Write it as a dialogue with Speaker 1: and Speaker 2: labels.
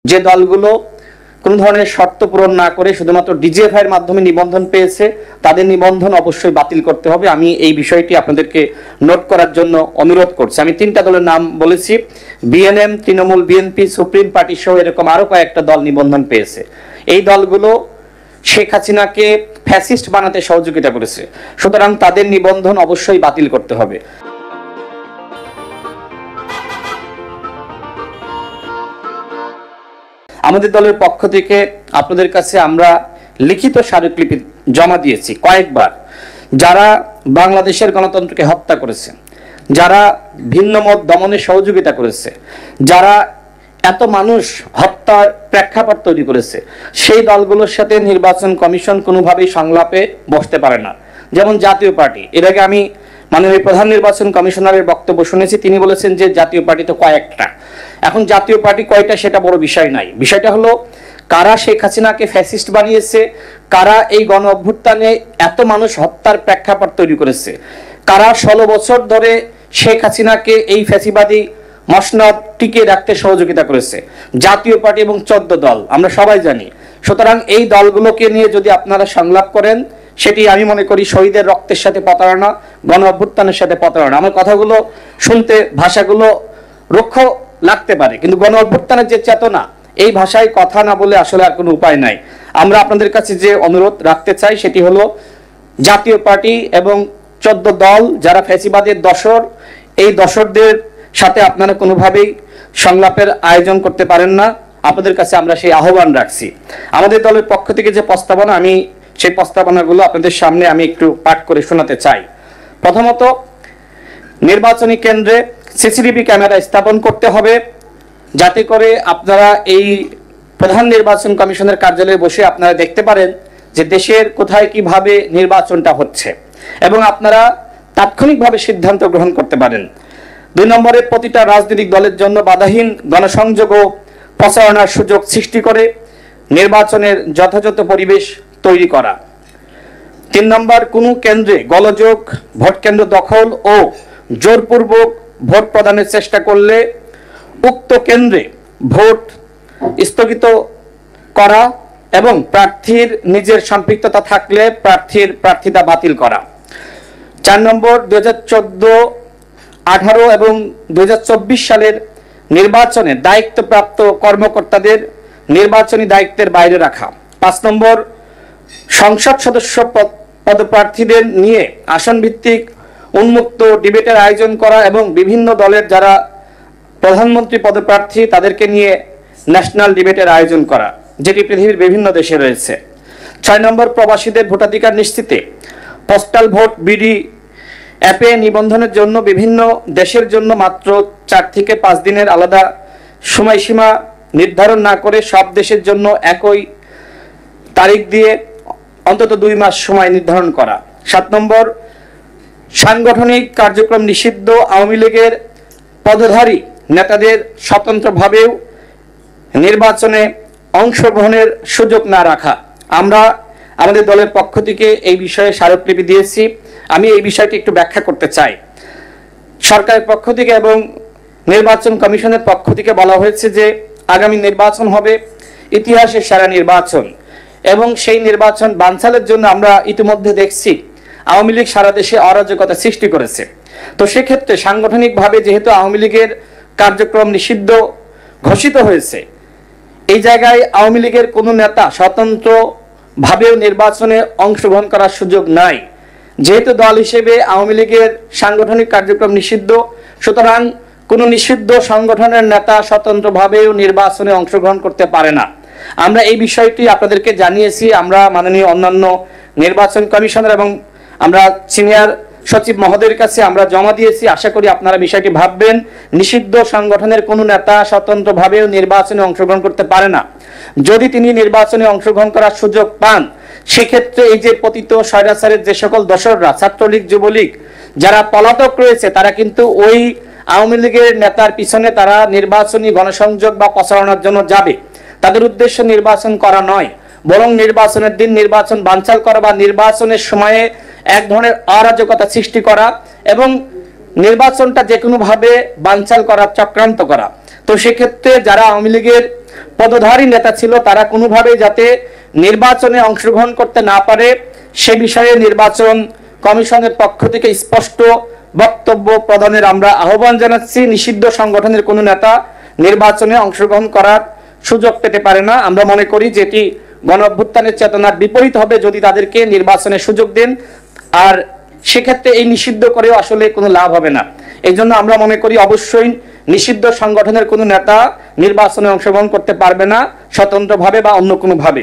Speaker 1: যে দলগুলো কোনো ধরনের শর্ত পূরণ না করে শুধুমাত্র ডিজিএফআই এর মাধ্যমে নিবন্ধন পেয়েছে তাদের নিবন্ধন অবশ্যই বাতিল করতে হবে। আমি এই বিষয়টি আপনাদেরকে নোট করার জন্য অনুরোধ করছি। আমি 3টা দলের নাম বলেছি, BNM, Trinamool, BNP, supreme party সহ এরকম আরো কয়েকটা দল নিবন্ধন পেয়েছে। এই দলগুলো শেখ হাসিনাকে ফ্যাসিস্ট বানাতে সহযোগিতা করেছে, সুতরাং তাদের নিবন্ধন অবশ্যই বাতিল করতে হবে। আমাদের দলের পক্ষ থেকে আপনাদের কাছে আমরা লিখিত স্মারকলিপি জমা দিয়েছি কয়েকবার। যারা বাংলাদেশের গণতন্ত্রকে হত্যা করেছে, যারা ভিন্ন মত দমনে সহযোগিতা করেছে, যারা এত মানুষ হত্যার প্রেক্ষাপট তৈরি করেছে, সেই দলগুলোর সাথে নির্বাচন কমিশন কোনোভাবেই সংলাপে বসতে পারে না। যেমন জাতীয় পার্টি, এর আগে আমি মাননীয় প্রধান নির্বাচন কমিশনারের বক্তব্য শুনেছি, তিনি বলেছেন যে জাতীয় পার্টি তো কয়েকটা। এখন জাতীয় পার্টি কয়টা সেটা বড় বিষয় নাই, বিষয়টা হলো কারা শেখ হাসিনাকে ফ্যাসিস্ট বানিয়েছে, কারা এই গণ অভ্যুত্থানে এত মানুষ হত্যার প্রেক্ষাপট তৈরি করেছে, কারা 16 বছর ধরে শেখ হাসিনাকে এই ফ্যাসিবাদী মসনদ টিকিয়ে রাখতে সহযোগিতা করেছে। জাতীয় পার্টি এবং 14 দল আমরা সবাই জানি। সুতরাং এই দলগুলোকে নিয়ে যদি আপনারা সংলাপ করেন, সেটি আমি মনে করি শহীদের রক্তের সাথে প্রতারণা, গণ অভ্যুত্থানের সাথে প্রতারণা। আমার কথাগুলো শুনতে ভাষাগুলো রুক্ষ লাগতে পারে, কিন্তু গণ অভ্যুত্থানের যে চেতনা, এই ভাষায় কথা না বলে আসলে আর কোনো উপায় নাই। আমরা আপনাদের কাছে যে অনুরোধ রাখতে চাই সেটি হলো জাতীয় পার্টি এবং 14 দল যারা ফ্যাসিবাদের দশর, এই দশরদের সাথে আপনারা কোনোভাবেই সংলাপের আয়োজন করতে পারেন না। আপনাদের কাছে আমরা সেই আহ্বান রাখছি। আমাদের দলের পক্ষ থেকে যে প্রস্তাবনা, আমি সেই প্রস্তাবনাগুলো আপনাদের সামনে আমি একটু পাঠ করে শোনাতে চাই। প্রথমত, নির্বাচনী কেন্দ্রে সিসিটিভি ক্যামেরা স্থাপন করতে হবে, যাতে করে আপনারা এই প্রধান নির্বাচন কমিশনের কার্যালয়ে বসে আপনারা দেখতে পারেন যে দেশের কোথায় কিভাবে নির্বাচনটা হচ্ছে এবং আপনারা তাৎক্ষণিকভাবে সিদ্ধান্ত গ্রহণ করতে পারেন। 2 নম্বরে, প্রতিটা রাজনৈতিক দলের জন্য বাধাহীন গণসংযোগ ও প্রচারণার সুযোগ সৃষ্টি করে নির্বাচনের যথাযথ পরিবেশ তৈরি করা। 3 নম্বর, কোনো কেন্দ্রে গোলযোগ, ভোট কেন্দ্র দখল ও জোরপূর্বক ভোট প্রদানের চেষ্টা করলে উক্ত কেন্দ্রে ভোট স্থগিত করা এবং প্রার্থীর নিজের সম্পৃক্ততা থাকলে প্রার্থীর প্রার্থিতা বাতিল করা। 4 নম্বর, 2014, 18 এবং 2024 সালের নির্বাচনে দায়িত্বপ্রাপ্ত কর্মকর্তাদের নির্বাচনী দায়িত্বের বাইরে রাখা। 5 নম্বর, সংসদ সদস্য পদপ্রার্থীদের নিয়ে আসন ভিত্তিক উন্মুক্ত ডিবেটের আয়োজন করা এবং বিভিন্ন দলের যারা প্রধানমন্ত্রী পদপ্রার্থী তাদেরকে নিয়ে ন্যাশনাল ডিবেটের আয়োজন করা, যেটি পৃথিবীর বিভিন্ন দেশে রয়েছে। 6 নম্বর, প্রবাসীদের ভোটাধিকার নিশ্চিতে পোস্টাল ভোট বিডি অ্যাপে নিবন্ধনের জন্য বিভিন্ন দেশের জন্য মাত্র 4 থেকে 5 দিনের আলাদা সময়সীমা নির্ধারণ না করে সব দেশের জন্য একই তারিখ দিয়ে অন্তত 2 মাস সময় নির্ধারণ করা। 7 নম্বর, সাংগঠনিক কার্যক্রম নিষিদ্ধ আওয়ামী লীগের পদধারী নেতাদের স্বতন্ত্রভাবেও নির্বাচনে অংশগ্রহণের সুযোগ না রাখা। আমরা আমাদের দলের পক্ষ থেকে এই বিষয়ে স্মারকলিপি দিয়েছি। আমি এই বিষয়টি একটু ব্যাখ্যা করতে চাই। সরকারের পক্ষ থেকে এবং নির্বাচন কমিশনের পক্ষ থেকে বলা হয়েছে যে আগামী নির্বাচন হবে ইতিহাসের সেরা নির্বাচন এবং সেই নির্বাচন বানচালের জন্য আমরা ইতিমধ্যে দেখছি আওয়ামী লীগ সারা দেশে অরাজকতা সৃষ্টি করেছে। তো সেক্ষেত্রে সাংগঠনিকভাবে যেহেতু আওয়ামী লীগের কার্যক্রম নিষিদ্ধ ঘোষিত হয়েছে, এই জায়গায় আওয়ামী লীগের কোনো নেতা স্বতন্ত্রভাবেও নির্বাচনে অংশগ্রহণ করার সুযোগ নাই। যেহেতু দল হিসেবে আওয়ামী লীগের সাংগঠনিক কার্যক্রম নিষিদ্ধ, সুতরাং কোনো নিষিদ্ধ সংগঠনের নেতা স্বতন্ত্রভাবেও নির্বাচনে অংশগ্রহণ করতে পারে না। আমরা এই বিষয়টি আপনাদেরকে জানিয়েছি। আমরা মাননীয় অন্যান্য নির্বাচন কমিশনার এবং আমরা সিনিয়র সচিব মহোদয়ের কাছে আমরা জমা দিয়েছি। আশা করি আপনারা বিষয়টি ভাববেন। নিষিদ্ধ সংগঠনের কোনো নেতা স্বতন্ত্রভাবেও নির্বাচনে অংশগ্রহণ করতে পারে না। যদি তিনি নির্বাচনে অংশগ্রহণ করার সুযোগ পান, সেক্ষেত্রে এই যে পতিত স্বৈরাচারের যে সকল দোসররা, ছাত্রলীগ, যুবলীগ যারা পলাতক রয়েছে, তারা কিন্তু ওই আওয়ামী লীগের নেতার পিছনে তারা নির্বাচনী গণসংযোগ বা প্রচারণার জন্য যাবে। তাদের উদ্দেশ্য নির্বাচন করা নয়, বরং নির্বাচনের দিন নির্বাচন বানচাল করা বা নির্বাচনের সময়ে এক ধরনের অরাজকতা সৃষ্টি করা এবং নির্বাচনটা যে কোনোভাবে বানচাল করার চক্রান্ত করা। তো সেক্ষেত্রে যারা আওয়ামী লীগের পদধারী নেতা ছিল, তারা কোনোভাবে যাতে নির্বাচনে অংশগ্রহণ করতে না পারে সে বিষয়ে নির্বাচন কমিশনের পক্ষ থেকে স্পষ্ট বক্তব্য প্রদানের আমরা আহ্বান জানাচ্ছি। নিষিদ্ধ সংগঠনের কোনো নেতা নির্বাচনে অংশগ্রহণ করার সুযোগ পেতে পারে না। আমরা মনে করি যে এটি গণঅভ্যুত্থানের চেতনার বিপরীত হবে যদি তাদেরকে নির্বাচনের সুযোগ দেন, আর সেক্ষেত্রে এই নিষিদ্ধ করেও আসলে কোনো লাভ হবে না। এই জন্য আমরা মনে করি অবশ্যই নিষিদ্ধ সংগঠনের কোনো নেতা নির্বাচনে অংশগ্রহণ করতে পারবে না, স্বতন্ত্রভাবে বা অন্য কোনোভাবে।